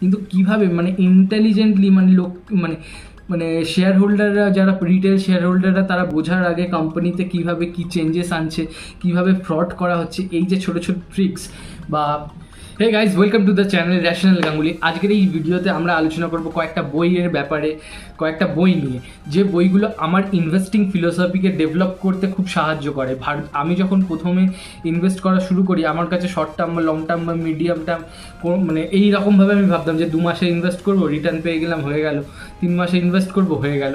কিন্তু কিভাবে মানে ইন্টেলিজেন্টলি মানে লোক মানে মানে শেয়ার হোল্ডাররা, যারা রিটেল শেয়ার হোল্ডাররা, তারা বোঝার আগে কোম্পানিতে কিভাবে কি চেঞ্জেস আনছে, কিভাবে ফ্রড করা হচ্ছে, এই যে ছোটো ছোটো ট্রিক্স বা hey guys, welcome to the channel rational Ganguly. আজকের এই ভিডিওতে আমরা আলোচনা করব কয়েকটা বইয়ের ব্যাপারে, কয়েকটা বই নিয়ে, যে বইগুলো আমার ইনভেস্টিং ফিলোসফিকে ডেভেলপ করতে খুব সাহায্য করে। আমি যখন প্রথমে ইনভেস্ট করা শুরু করি, আমার কাছে শর্ট টার্ম বা লং টার্ম বা মিডিয়াম টার্ম মানে এই রকমভাবে আমি ভাবতাম যে 2 মাসে ইনভেস্ট করব, রিটার্ন পেয়ে গেলাম, হয়ে গেল। 3 মাসে ইনভেস্ট করব, হয়ে গেল।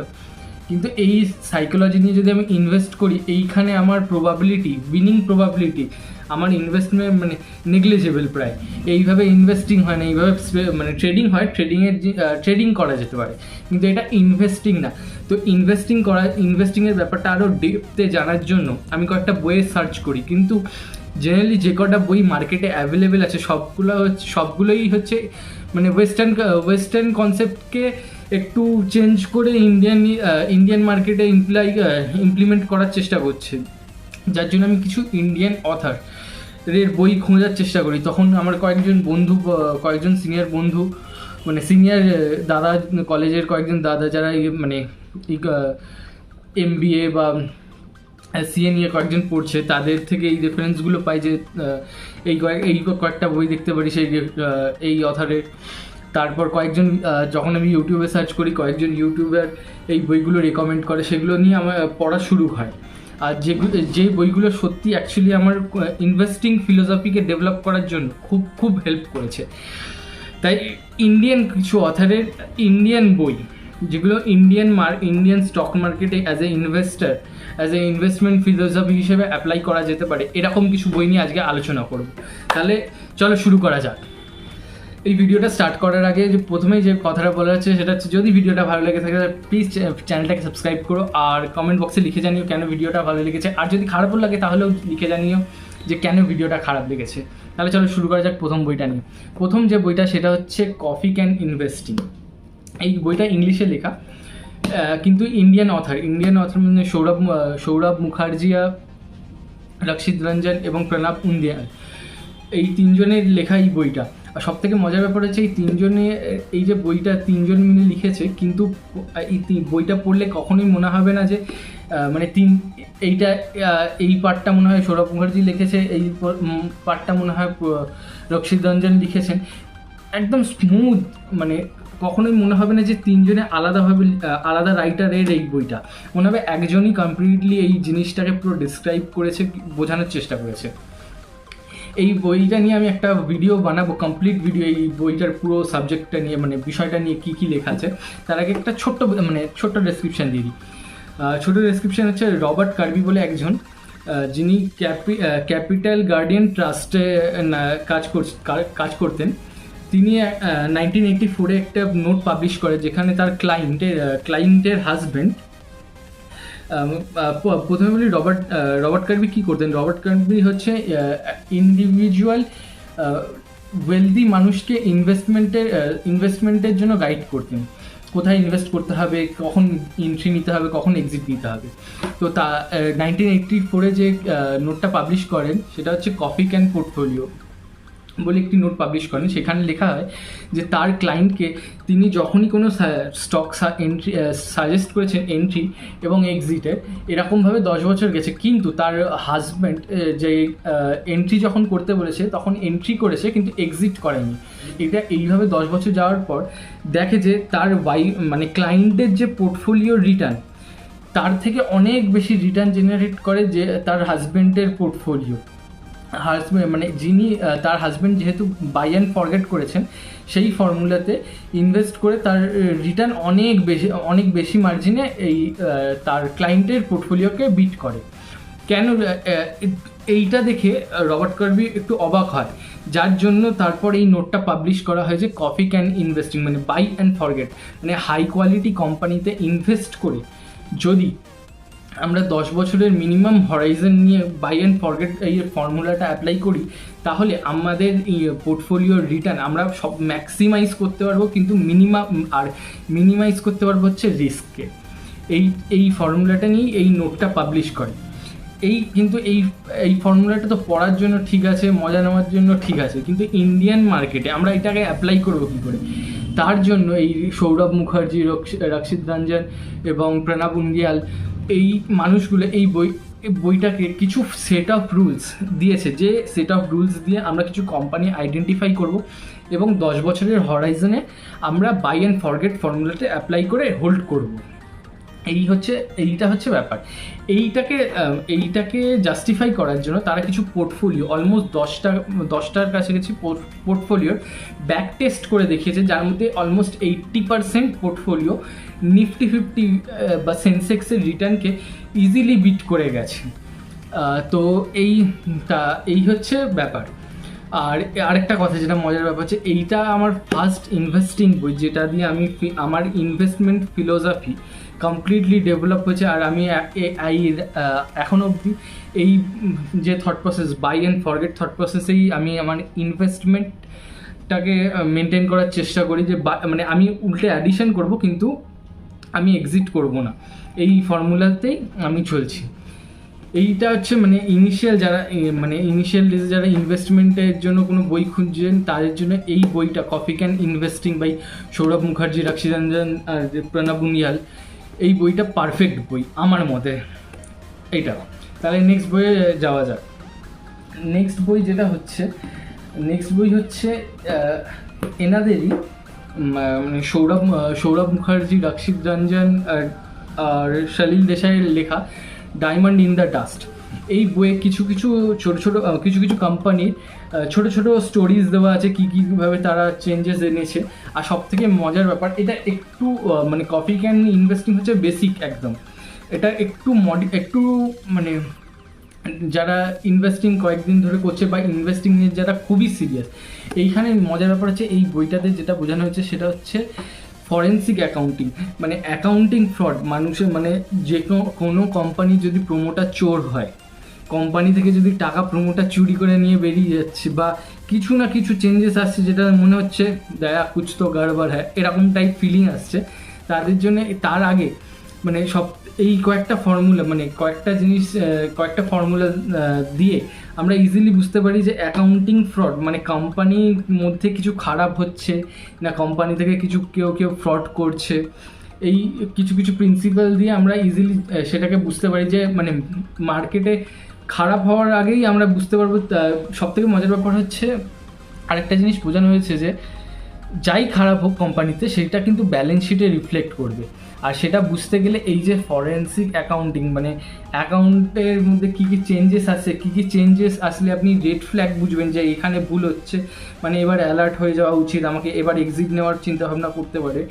কিন্তু এই সাইকোলজি নিয়ে যদি আমি ইনভেস্ট করি, এইখানে আমার প্রবাবিলিটি, উইনিং প্রবাবিলিটি, আমার ইনভেস্টমেন্ট মানে নেগলিজেবল প্রায়। এইভাবে ইনভেস্টিং হয় না, এইভাবে মানে ট্রেডিং হয়, ট্রেডিং করা যেতে পারে, কিন্তু এটা ইনভেস্টিং না। তো ইনভেস্টিংয়ের ব্যাপারটা আরও ডেপথে জানার জন্য আমি কয়েকটা বইয়ে সার্চ করি, কিন্তু জেনারেলি যে কটা বই মার্কেটে অ্যাভেলেবেল আছে সবগুলোই হচ্ছে মানে ওয়েস্টার্ন কনসেপ্টকে একটু চেঞ্জ করে ইন্ডিয়ান মার্কেটে ইমপ্লিমেন্ট করার চেষ্টা করছে। যার জন্য আমি কিছু ইন্ডিয়ান অথারের বই খোঁজার চেষ্টা করি। তখন আমার কয়েকজন সিনিয়র বন্ধু, মানে সিনিয়র দাদা, কলেজের কয়েকজন দাদা যারা মানে MBA বা CA নিয়ে কয়েকজন পড়ছে, তাদের থেকে এই রেফারেন্সগুলো পাই যে এই কয়েকটা বই দেখতে পারি এই অথারের। তারপর কয়েকজন, যখন আমি ইউটিউবে সার্চ করি, কয়েকজন ইউটিউবার এই বইগুলো রেকমেন্ড করে, সেগুলো নিয়ে আমার পড়া শুরু হয়। আর যে বইগুলো সত্যি অ্যাকচুয়ালি আমার ইনভেস্টিং ফিলোসফিকে ডেভেলপ করার জন্য খুব খুব হেল্প করেছে। তাই কিছু অথারের ইন্ডিয়ান বই, যেগুলো ইন্ডিয়ান স্টক মার্কেটে অ্যাজ এ ইনভেস্টমেন্ট ফিলোসফি হিসেবে অ্যাপ্লাই করা যেতে পারে, এরকম কিছু বই নিয়ে আজকে আলোচনা করব। তাহলে চলো শুরু করা যাক। এই ভিডিওটা স্টার্ট করার আগে যে প্রথমেই যে কথাটা বলা হচ্ছে সেটা হচ্ছে, যদি ভিডিওটা ভালো লেগে থাকে প্লিজ চ্যানেলটাকে সাবস্ক্রাইব করো, আর কমেন্ট বক্সে লিখে জানিও কেন ভিডিওটা ভালো লেগেছে, আর যদি খারাপও লাগে তাহলেও লিখে জানিও যে কেন ভিডিওটা খারাপ লেগেছে। তাহলে চলো শুরু করা যাক প্রথম বইটা নিয়ে। প্রথম যে বইটা সেটা হচ্ছে কফি ক্যান ইনভেস্টিং। এই বইটা ইংলিশে লেখা, কিন্তু ইন্ডিয়ান অথার মানে সৌরভ মুখার্জিয়া, রক্ষিত রঞ্জন এবং প্রণব উন্দিয়াল, এই তিনজনের লেখা এই বইটা। আর সব থেকে মজার ব্যাপার হচ্ছে এই যে বইটা তিনজন মিলে লিখেছে, কিন্তু বইটা পড়লে কখনোই মনে হবে না যে মানে এই পার্টটা মনে হয় সৌরভ মুখার্জি লিখেছে, এই পার্টটা মনে হয় রক্ষিত রঞ্জন লিখেছেন। একদম স্মুথ, মানে কখনোই মনে হবে না যে তিনজনে আলাদা রাইটারের এই বইটা। মনে হবে একজনই কমপ্লিটলি এই জিনিসটাকে পুরো ডিসক্রাইব করেছে, বোঝানোর চেষ্টা করেছে। এই বইটা নিয়ে আমি একটা ভিডিও বানাবো, কমপ্লিট ভিডিও, এই বইটার পুরো সাবজেক্টটা নিয়ে, মানে বিষয়টা নিয়ে কী কী লেখা আছে। তার আগে একটা ছোট্ট ডেসক্রিপশান দিয়ে দিই। ছোটো ডেসক্রিপশান হচ্ছে, রবার্ট কার্বি বলে একজন, যিনি ক্যাপিটাল গার্ডিয়ান ট্রাস্টে কাজ করতেন। তিনি 1984 একটা নোট পাবলিশ করে, যেখানে তার ক্লায়েন্টের হাজব্যান্ড, প্রথমে বলি রবার্ট কার্বি কী করতেন। রবার্ট কার্বি হচ্ছে ইন্ডিভিজুয়াল ওয়েলদি মানুষকে ইনভেস্টমেন্টের জন্য গাইড করতেন, কোথায় ইনভেস্ট করতে হবে, কখন এন্ট্রি নিতে হবে, কখন এক্সিট নিতে হবে। তো 1984 যে নোটটা পাবলিশ করেন সেটা হচ্ছে কফি ক্যান পোর্টফোলিও বলে একটি নোট পাবলিশ করেন। সেখানে লেখা হয় যে তার ক্লায়েন্টকে তিনি যখনই কোনো স্টক সাজেস্ট করেছেন এন্ট্রি এবং এক্সিটের, এরকমভাবে 10 বছর গেছে, কিন্তু তার হাজব্যান্ড যে এন্ট্রি যখন করতে বলেছে তখন এন্ট্রি করেছে কিন্তু এক্সিট করেনি। এইভাবে 10 বছর যাওয়ার পর দেখে যে তার মানে ক্লায়েন্টের যে পোর্টফোলিও রিটার্ন, তার থেকে অনেক বেশি রিটার্ন জেনারেট করে যে তার হাজব্যান্ডের পোর্টফোলিও। মানে তার হাজব্যান্ড যেহেতু বাই অ্যান্ড ফরগেট করেছেন, সেই ফর্মুলাতে ইনভেস্ট করে তার রিটার্ন অনেক বেশি মার্জিনে তার ক্লায়েন্টের পোর্টফোলিওকে বিট করে। কেন এইটা দেখে রবার্ট কার্বি একটু অবাক হয়, যার জন্য তারপর এই নোটটা পাবলিশ করা হয় যে কফি ক্যান ইনভেস্টিং, মানে বাই অ্যান্ড ফরগেট, মানে হাই কোয়ালিটি কোম্পানিতে ইনভেস্ট করে যদি আমরা 10 বছরের মিনিমাম হরাইজন নিয়ে বাই অ্যান্ড ফরগেট এই ফর্মুলাটা অ্যাপ্লাই করি, তাহলে আমাদের পোর্টফোলিওর রিটার্ন আমরা সব ম্যাক্সিমাইজ করতে পারবো, কিন্তু মিনিমাইজ করতে পারবো হচ্ছে রিস্ককে। এই ফর্মুলাটা নিয়েই এই নোটটা পাবলিশ করে। কিন্তু এই ফর্মুলাটা তো পড়ার জন্য ঠিক আছে, মজা নেওয়ার জন্য ঠিক আছে, কিন্তু ইন্ডিয়ান মার্কেটে আমরা এটাকে অ্যাপ্লাই করবো কী করে? তার জন্য এই সৌরভ মুখার্জি, রক্ষিত রঞ্জন এবং প্রণব উনিয়াল, এই মানুষগুলো এই বইটাকে কিছু সেট অফ রুলস দিয়েছে, যে সেট অফ রুলস দিয়ে আমরা কিছু কোম্পানি আইডেন্টিফাই করব এবং 10 বছরের হরাইজনে আমরা বাই অ্যান্ড ফরগেট ফর্মুলাতে অ্যাপ্লাই করে হোল্ড করব। এইটা হচ্ছে ব্যাপার। এইটাকে জাস্টিফাই করার জন্য তারা কিছু পোর্টফোলিও, অলমোস্ট 10টার কাছাকাছি পোর্টফোলিওর ব্যাক টেস্ট করে দেখিয়েছে, যার মধ্যে অলমোস্ট 80% পোর্টফোলিও নিফটি 50 বা সেন্সেক্সের রিটার্নকে ইজিলি বিট করে গেছে। তো এই হচ্ছে ব্যাপার। আর আরেকটা কথা যেটা মজার ব্যাপার হচ্ছে, এইটা আমার ফার্স্ট ইনভেস্টিং বই, যেটা দিয়ে আমি আমার ইনভেস্টমেন্ট ফিলোসফি কমপ্লিটলি ডেভেলপ হয়েছে। আর আমি এখনও অবধি এই যে thought process, buy and forget thought প্রসেসেই আমি আমার ইনভেস্টমেন্টটাকে মেনটেন করার চেষ্টা করি, যে মানে আমি উল্টে অ্যাডিশন করব কিন্তু আমি এক্সিট করব না, এই ফর্মুলাতেই আমি চলছি। এইটা হচ্ছে মানে ইনিশিয়াল ডেজে যারা ইনভেস্টমেন্টের জন্য কোনো বই খুঁজছেন তাদের জন্য এই বইটা, coffee can investing by Saurabh Mukherjee, Rakshit Ranjan আর প্রণব উনিয়াল, এই বইটা পারফেক্ট বই আমার মতে। এইটা তাহলে নেক্সট বইয়ে যাওয়া যাক। নেক্সট বই হচ্ছে এনাদেরই, মানে সৌরভ মুখার্জি, রক্ষিত রঞ্জন আর সলিল দেশাইয়ের লেখা ডায়মন্ড ইন দ্য ডাস্ট। এই বইয়ে কিছু কোম্পানির ছোট স্টোরিজ দেওয়া আছে, কীভাবে তারা চেঞ্জেস এনেছে। আর সব থেকে মজার ব্যাপার, এটা একটু মানে কফি ক্যান ইনভেস্টিং হচ্ছে বেসিক একদম, এটা একটু মানে যারা ইনভেস্টিং কয়েকদিন ধরে করছে বা ইনভেস্টিং নিয়ে যারা খুবই সিরিয়াস, এইখানে মজার ব্যাপার হচ্ছে এই বইটাতে যেটা বোঝানো হচ্ছে সেটা হচ্ছে ফরেন্সিক অ্যাকাউন্টিং, মানে অ্যাকাউন্টিং ফ্রড। মানুষের মানে যে কোনো কোম্পানি যদি প্রমোটার চোর হয়, কোম্পানি থেকে যদি টাকা প্রমোটার চুরি করে নিয়ে বেরিয়ে যাচ্ছে, বা কিছু না কিছু চেঞ্জেস আসছে যেটা মনে হচ্ছে দয়া কুছ তো গড়বড় হ্যায়, এরকম টাইপ ফিলিং আসছে, তাদের জন্য তার আগে মানে এই কয়েকটা ফর্মুলা দিয়ে আমরা ইজিলি বুঝতে পারি যে অ্যাকাউন্টিং ফ্রড মানে কোম্পানির মধ্যে কিছু খারাপ হচ্ছে না, কোম্পানি থেকে কেউ ফ্রড করছে। এই কিছু প্রিন্সিপাল দিয়ে আমরা ইজিলি সেটাকে বুঝতে পারি, যে মানে মার্কেটে খারাপ হওয়ার আগেই আমরা বুঝতে পারবো। সবথেকে মজার ব্যাপার হচ্ছে আরেকটা জিনিস বোঝানো হয়েছে, যে যাই খারাপ হোক কোম্পানিতে সেটা কিন্তু ব্যালেন্স শিটে রিফ্লেক্ট করবে। আর সেটা বুঝতে গেলে এই যে ফরেন্সিক অ্যাকাউন্টিং, মানে অ্যাকাউন্টের মধ্যে কী চেঞ্জেস আসে, চেঞ্জেস আসলে আপনি রেড ফ্ল্যাগ বুঝবেন যে এখানে ভুল হচ্ছে, মানে এবার অ্যালার্ট হয়ে যাওয়া উচিত, আমাকে এবার এক্সিট নেওয়ার চিন্তাভাবনা করতে পারে।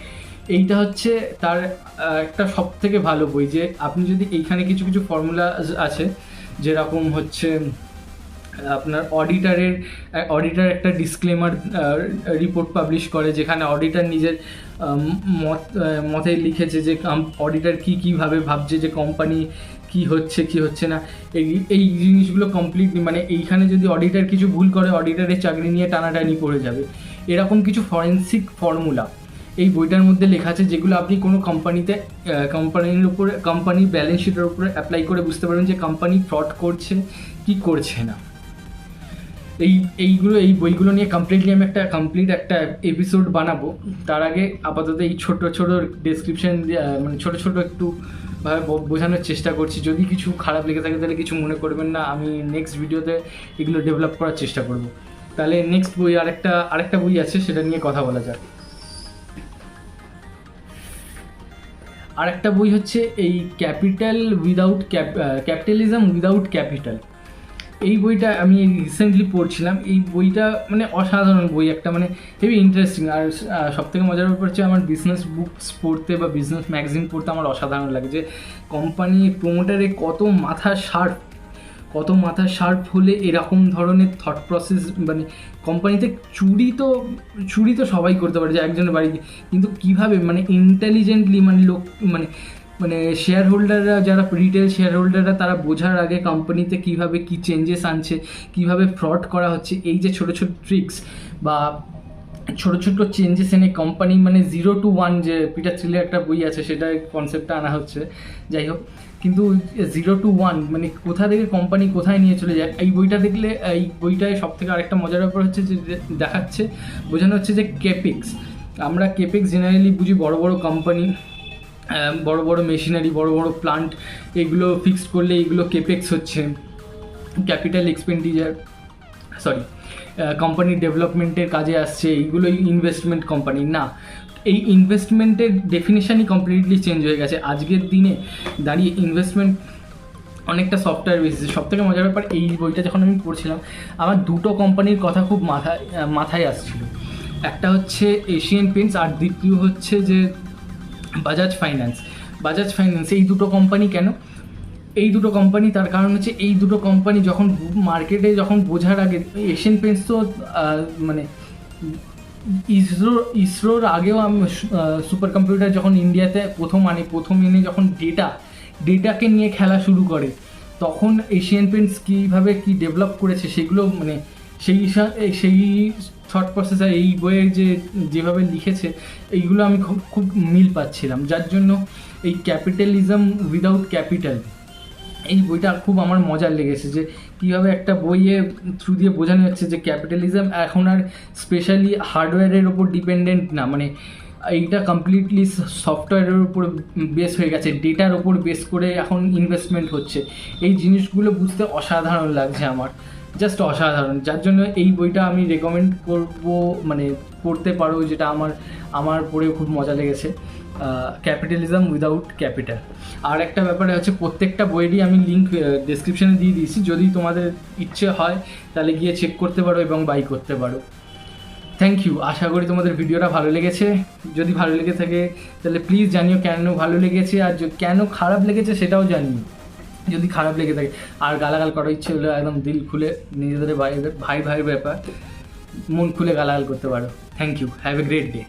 এইটা হচ্ছে তার একটা সব থেকে ভালো বই, যে আপনি যদি এইখানে কিছু ফর্মুলা আছে, যেরকম হচ্ছে আপনার অডিটার একটা ডিসক্লেমার রিপোর্ট পাবলিশ করে, যেখানে অডিটার নিজের মতে লিখেছে যে অডিটার কীভাবে ভাবছে যে কোম্পানি কি হচ্ছে না, এই জিনিসগুলো কমপ্লিটলি মানে এইখানে যদি অডিটার কিছু ভুল করে, অডিটারের চাকরি নিয়ে টানাটানি পড়ে যাবে। এরকম কিছু ফরেন্সিক ফর্মুলা এই বইটার মধ্যে লেখা আছে, যেগুলো আপনি কোনো কোম্পানির ব্যালেন্স শিটের উপরে অ্যাপ্লাই করে বুঝতে পারবেন যে কোম্পানি ফ্রড করছে কি করছে না। এই বইগুলো নিয়ে আমি একটা এপিসোড বানাবো। তার আগে আপাতত এই ছোট ডেসক্রিপশন মানে ছোট একটু ভাবে বোঝানোর চেষ্টা করছি। যদি কিছু খারাপ লেগে থাকে তাহলে কিছু মনে করবেন না, আমি নেক্সট ভিডিওতে এগুলো ডেভেলপ করার চেষ্টা করব। তাহলে নেক্সট বই আরেকটা বই আছে, সেটা নিয়ে কথা বলা যাক। আরেকটা বই হচ্ছে এই ক্যাপিটালিজম উইদাউট ক্যাপিটাল। এই বইটা আমি রিসেন্টলি পড়ছিলাম। এই বইটা মানে অসাধারণ বই, একটা মানে হেভি ইন্টারেস্টিং। আর সবথেকে মজার ব্যাপার হচ্ছে আমার বিজনেস বুকস পড়তে বা বিজনেস ম্যাগাজিন পড়তে আমার অসাধারণ লাগে, যে কোম্পানি প্রোমোটারে কত মাথা শার্প হলে এরকম ধরনের থট প্রসেস, মানে কোম্পানিতে চুরি তো সবাই করতে পারে, যে একজনের বাড়িতে, কিন্তু কীভাবে মানে ইন্টেলিজেন্টলি মানে শেয়ার হোল্ডাররা, যারা রিটেল শেয়ার হোল্ডাররা, তারা বোঝার আগে কোম্পানিতে কীভাবে কী চেঞ্জেস আনছে, কীভাবে ফ্রড করা হচ্ছে, এই যে ছোটো ট্রিক্স বা ছোট ছোট চেঞ্জেস এনে কোম্পানি, মানে 0 to 1 যে পিটার থ্রিলের একটা বই আছে সেটা কনসেপ্টটা আনা হচ্ছে। যাই হোক, কিন্তু 0 to 1 মানে কোথা থেকে কোম্পানি কোথায় নিয়ে চলে যায়, এই বইটা দেখলে, এই বইটায় সব থেকে আরেকটা মজার ব্যাপার হচ্ছে যে দেখাচ্ছে, বোঝানো হচ্ছে যে কেপেক্স, আমরা কেপেক্স জেনারেলি বুঝি বড় বড় কোম্পানি, বড় বড় মেশিনারি, বড় বড় প্লান্ট, এগুলো ফিক্সড করলে এইগুলো কেপেক্স হচ্ছে, ক্যাপিটাল এক্সপেন্ডিচার, সরি, কোম্পানির ডেভেলপমেন্টের কাজে আসছে, এইগুলোই ইনভেস্টমেন্ট কোম্পানি না। এই ইনভেস্টমেন্টের ডেফিনেশনই কমপ্লিটলি চেঞ্জ হয়ে গেছে আজকের দিনে দাঁড়িয়ে। ইনভেস্টমেন্ট অনেকটা সফটওয়্যার বেসিস। সবথেকে মজার ব্যাপার, এই বইটা যখন আমি পড়ছিলাম আমার দুটো কোম্পানির কথা খুব মাথায় আসছিল। একটা হচ্ছে এশিয়ান পেন্টস আর দ্বিতীয় হচ্ছে যে বাজাজ ফাইন্যান্স। বাজাজ ফাইন্যান্স, এই দুটো কোম্পানি কেন? এই দুটো কোম্পানি তার কারণ হচ্ছে এই দুটো কোম্পানি যখন মার্কেটে যখন বোঝার আগে, এশিয়ান পেন্টস তো মানে ইসরোর আগেও আমি সুপার কম্পিউটার যখন ইন্ডিয়াতে প্রথম এনে যখন ডেটাকে নিয়ে খেলা শুরু করে, তখন এশিয়ান পেন্টস কীভাবে কী ডেভেলপ করেছে সেগুলো, মানে সেই থট প্রসেস এই বইয়ে যেভাবে লিখেছে এইগুলো আমি খুব মিল পাচ্ছিলাম। যার জন্য এই ক্যাপিটালিজম উইদাউট ক্যাপিটাল, এই বইটা খুব আমার মজার লেগেছে যে কীভাবে একটা বইয়ে থ্রু দিয়ে বোঝানো যাচ্ছে যে ক্যাপিটালিজম এখন আর স্পেশালি হার্ডওয়্যারের ওপর ডিপেন্ডেন্ট না, মানে এইটা কমপ্লিটলি সফটওয়্যারের উপর বেস হয়ে গেছে, ডেটার ওপর বেস করে এখন ইনভেস্টমেন্ট হচ্ছে। এই জিনিসগুলো বুঝতে অসাধারণ লাগছে আমার, জাস্ট অসাধারণ। যার জন্য এই বইটা আমি রেকমেন্ড করব, মানে পড়তে পারো, যেটা আমার পড়ে খুব মজা লেগেছে, ক্যাপিটালিজম উইদাউট ক্যাপিটাল। আর একটা ব্যাপারে হচ্ছে প্রত্যেকটা বইয়েরই আমি লিঙ্ক ডেসক্রিপশানে দিয়ে দিয়েছি, যদি তোমাদের ইচ্ছে হয় তাহলে গিয়ে চেক করতে পারো এবং বাই করতে পারো। থ্যাংক ইউ, আশা করি তোমাদের ভিডিওটা ভালো লেগেছে। যদি ভালো লেগে থাকে তাহলে প্লিজ জানিও কেন ভালো লেগেছে, আর কেন খারাপ লেগেছে সেটাও জানিও যদি খারাপ লেগে থাকে। আর গালাগাল করার ইচ্ছে হলে একদম দিল খুলে, নিজেদের ভাই ভাইয়ের ব্যাপার, মন খুলে গালাগাল করতে পারো। Thank you, have a great day.